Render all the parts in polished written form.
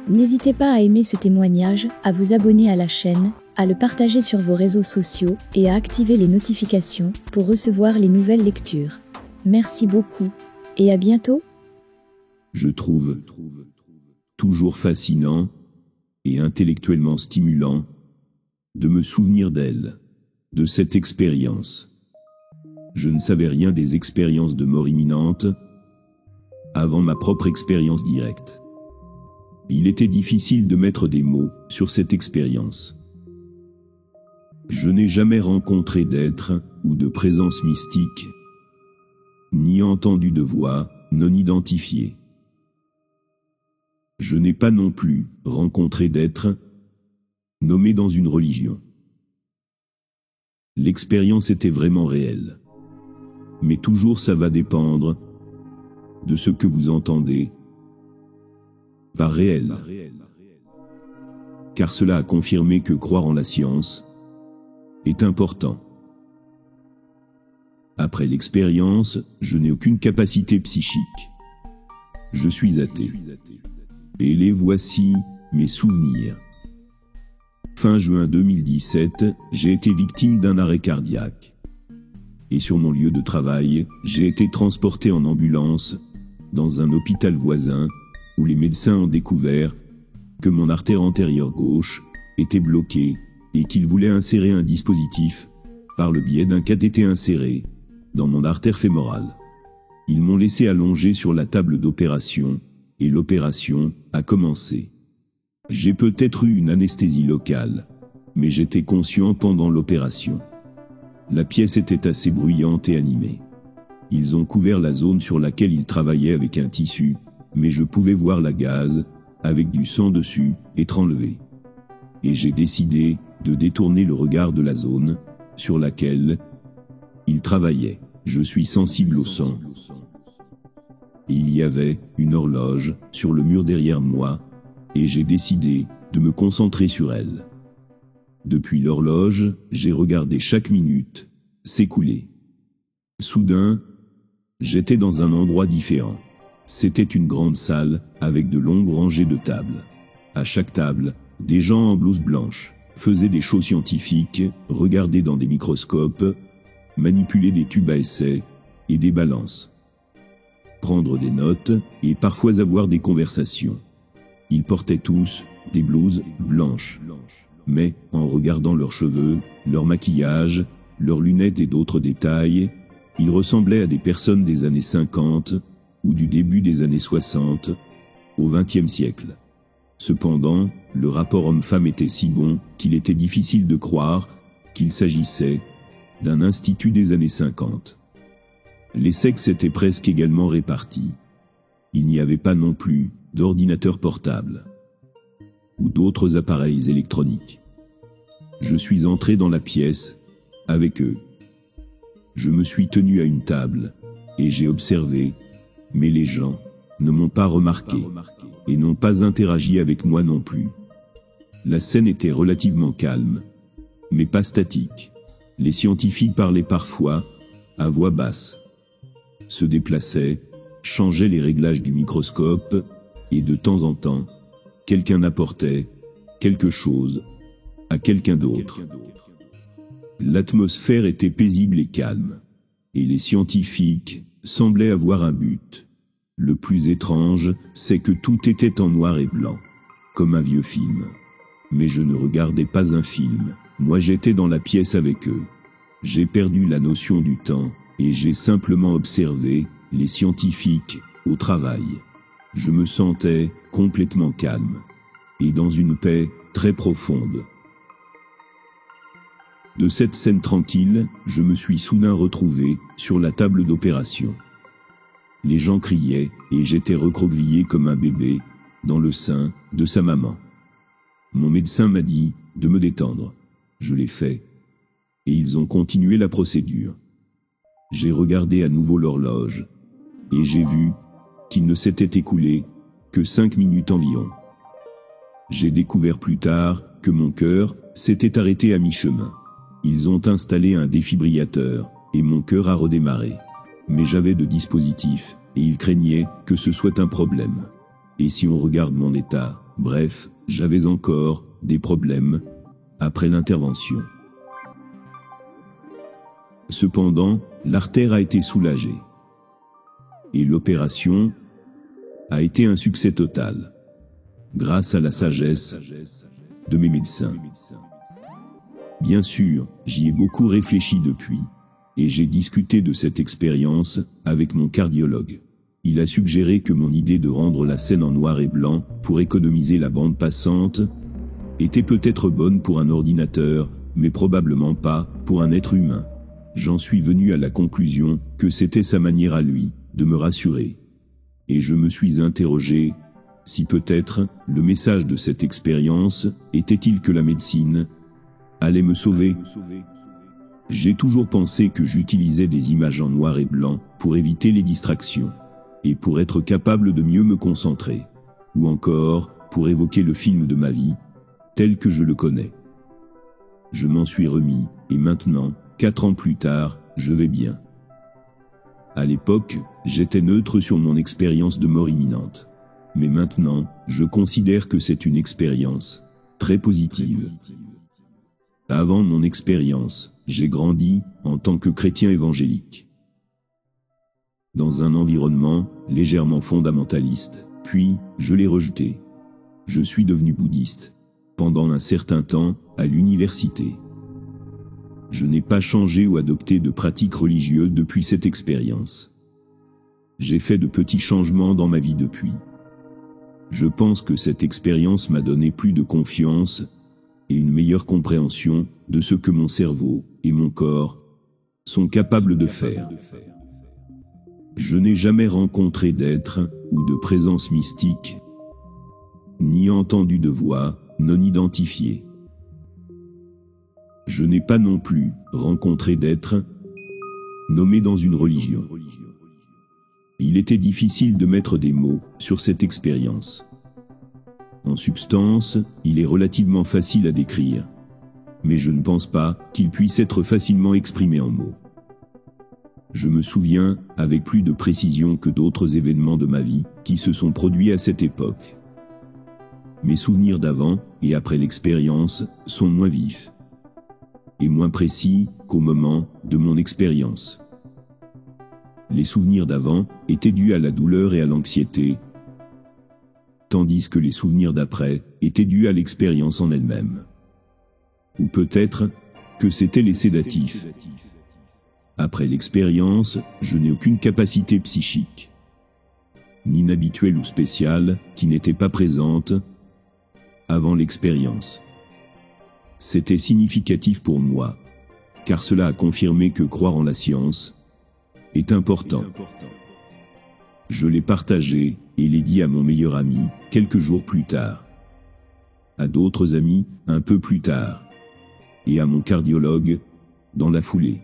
N'hésitez pas à aimer ce témoignage, à vous abonner à la chaîne, à le partager sur vos réseaux sociaux et à activer les notifications pour recevoir les nouvelles lectures. Merci beaucoup et à bientôt. Je trouve toujours fascinant et intellectuellement stimulant de me souvenir d'elle, de cette expérience. Je ne savais rien des expériences de mort imminente avant ma propre expérience directe. Il était difficile de mettre des mots sur cette expérience. Je n'ai jamais rencontré d'être ou de présence mystique, ni entendu de voix non identifiée. Je n'ai pas non plus rencontré d'être nommé dans une religion. L'expérience était vraiment réelle. Mais toujours ça va dépendre de ce que vous entendez par réel. Car cela a confirmé que croire en la science est important. Après l'expérience, je n'ai aucune capacité psychique. Je suis athée. Et les voici, mes souvenirs. Fin juin 2017, j'ai été victime d'un arrêt cardiaque. Et sur mon lieu de travail, j'ai été transporté en ambulance dans un hôpital voisin où les médecins ont découvert que mon artère antérieure gauche était bloquée et qu'ils voulaient insérer un dispositif par le biais d'un cathéter inséré dans mon artère fémorale. Ils m'ont laissé allongé sur la table d'opération et l'opération a commencé. J'ai peut-être eu une anesthésie locale, mais j'étais conscient pendant l'opération. La pièce était assez bruyante et animée. Ils ont couvert la zone sur laquelle ils travaillaient avec un tissu, mais je pouvais voir la gaze, avec du sang dessus, être enlevée. Et j'ai décidé de détourner le regard de la zone sur laquelle ils travaillaient. Je suis sensible au sang. Et il y avait une horloge sur le mur derrière moi, et j'ai décidé de me concentrer sur elle. Depuis l'horloge, j'ai regardé chaque minute s'écouler. Soudain, j'étais dans un endroit différent. C'était une grande salle avec de longues rangées de tables. À chaque table, des gens en blouse blanche faisaient des shows scientifiques, regardaient dans des microscopes, manipulaient des tubes à essai et des balances. Prendre des notes et parfois avoir des conversations. Ils portaient tous des blouses blanches. Mais, en regardant leurs cheveux, leur maquillage, leurs lunettes et d'autres détails, ils ressemblaient à des personnes des années 50 ou du début des années 60, au XXe siècle. Cependant, le rapport homme-femme était si bon qu'il était difficile de croire qu'il s'agissait d'un institut des années 50. Les sexes étaient presque également répartis. Il n'y avait pas non plus d'ordinateur portable ou d'autres appareils électroniques. Je suis entré dans la pièce avec eux. Je me suis tenu à une table et j'ai observé, mais les gens ne m'ont pas remarqué et n'ont pas interagi avec moi non plus. La scène était relativement calme, mais pas statique. Les scientifiques parlaient parfois à voix basse, se déplaçaient, changeaient les réglages du microscope et de temps en temps, quelqu'un apportait quelque chose à quelqu'un d'autre. L'atmosphère était paisible et calme, et les scientifiques semblaient avoir un but. Le plus étrange, c'est que tout était en noir et blanc, comme un vieux film. Mais je ne regardais pas un film, moi j'étais dans la pièce avec eux. J'ai perdu la notion du temps, et j'ai simplement observé les scientifiques au travail. Je me sentais complètement calme, et dans une paix très profonde. De cette scène tranquille, je me suis soudain retrouvé sur la table d'opération. Les gens criaient, et j'étais recroquevillé comme un bébé, dans le sein de sa maman. Mon médecin m'a dit de me détendre. Je l'ai fait. Et ils ont continué la procédure. J'ai regardé à nouveau l'horloge, et j'ai vu qu'il ne s'était écoulé que 5 minutes environ. J'ai découvert plus tard que mon cœur s'était arrêté à mi-chemin. Ils ont installé un défibrillateur, et mon cœur a redémarré. Mais j'avais de dispositifs, et ils craignaient que ce soit un problème. Et si on regarde mon état Bref, j'avais encore des problèmes après l'intervention. Cependant, l'artère a été soulagée. Et l'opération a été un succès total, grâce à la sagesse de mes médecins. Bien sûr, j'y ai beaucoup réfléchi depuis, et j'ai discuté de cette expérience avec mon cardiologue. Il a suggéré que mon idée de rendre la scène en noir et blanc pour économiser la bande passante était peut-être bonne pour un ordinateur, mais probablement pas pour un être humain. J'en suis venu à la conclusion que c'était sa manière à lui de me rassurer. Et je me suis interrogé si peut-être le message de cette expérience était-il que la médecine allait me sauver. J'ai toujours pensé que j'utilisais des images en noir et blanc pour éviter les distractions, et pour être capable de mieux me concentrer, ou encore pour évoquer le film de ma vie, tel que je le connais. Je m'en suis remis, et maintenant, 4 ans plus tard, je vais bien. À l'époque, j'étais neutre sur mon expérience de mort imminente. Mais maintenant, je considère que c'est une expérience très positive. Avant mon expérience, j'ai grandi en tant que chrétien évangélique, dans un environnement légèrement fondamentaliste, puis je l'ai rejeté. Je suis devenu bouddhiste, pendant un certain temps, à l'université. Je n'ai pas changé ou adopté de pratiques religieuses depuis cette expérience. J'ai fait de petits changements dans ma vie depuis. Je pense que cette expérience m'a donné plus de confiance et une meilleure compréhension de ce que mon cerveau et mon corps sont capables de faire. Je n'ai jamais rencontré d'être ou de présence mystique, ni entendu de voix non identifiée. Je n'ai pas non plus rencontré d'être nommé dans une religion. Il était difficile de mettre des mots sur cette expérience. En substance, il est relativement facile à décrire, mais je ne pense pas qu'il puisse être facilement exprimé en mots. Je me souviens avec plus de précision que d'autres événements de ma vie qui se sont produits à cette époque. Mes souvenirs d'avant et après l'expérience sont moins vifs et moins précis qu'au moment de mon expérience. Les souvenirs d'avant étaient dus à la douleur et à l'anxiété, tandis que les souvenirs d'après étaient dus à l'expérience en elle-même. Ou peut-être que c'étaient les sédatifs. Après l'expérience, je n'ai aucune capacité psychique, ni inhabituelle ou spéciale, qui n'était pas présente avant l'expérience. C'était significatif pour moi, car cela a confirmé que croire en la science est important. Je l'ai partagé et l'ai dit à mon meilleur ami quelques jours plus tard, à d'autres amis un peu plus tard, et à mon cardiologue dans la foulée.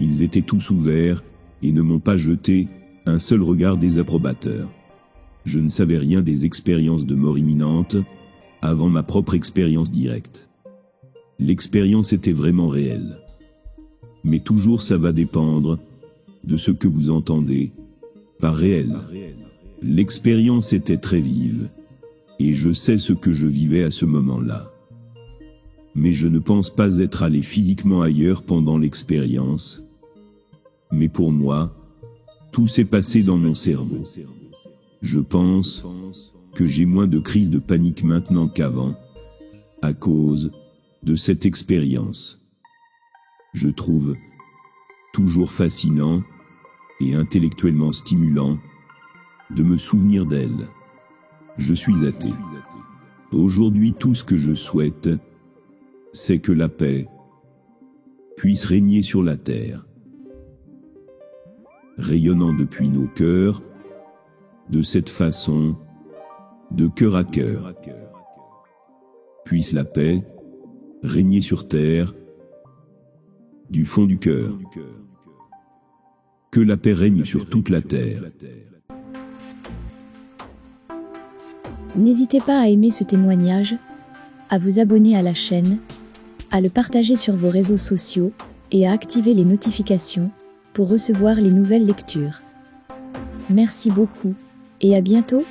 Ils étaient tous ouverts et ne m'ont pas jeté un seul regard désapprobateur. Je ne savais rien des expériences de mort imminente avant ma propre expérience directe. L'expérience était vraiment réelle. Mais toujours ça va dépendre de ce que vous entendez par réel. L'expérience était très vive, et je sais ce que je vivais à ce moment-là. Mais je ne pense pas être allé physiquement ailleurs pendant l'expérience. Mais pour moi, tout s'est passé dans mon cerveau. Je pense que j'ai moins de crises de panique maintenant qu'avant, à cause de cette expérience. Je trouve toujours fascinant et intellectuellement stimulant de me souvenir d'elle. Je suis athée. Aujourd'hui, tout ce que je souhaite, c'est que la paix puisse régner sur la terre, rayonnant depuis nos cœurs, de cette façon, de cœur à cœur. Puisse la paix régner sur terre, du fond du cœur. Que la paix règne sur toute la terre. N'hésitez pas à aimer ce témoignage, à vous abonner à la chaîne, à le partager sur vos réseaux sociaux et à activer les notifications pour recevoir les nouvelles lectures. Merci beaucoup et à bientôt.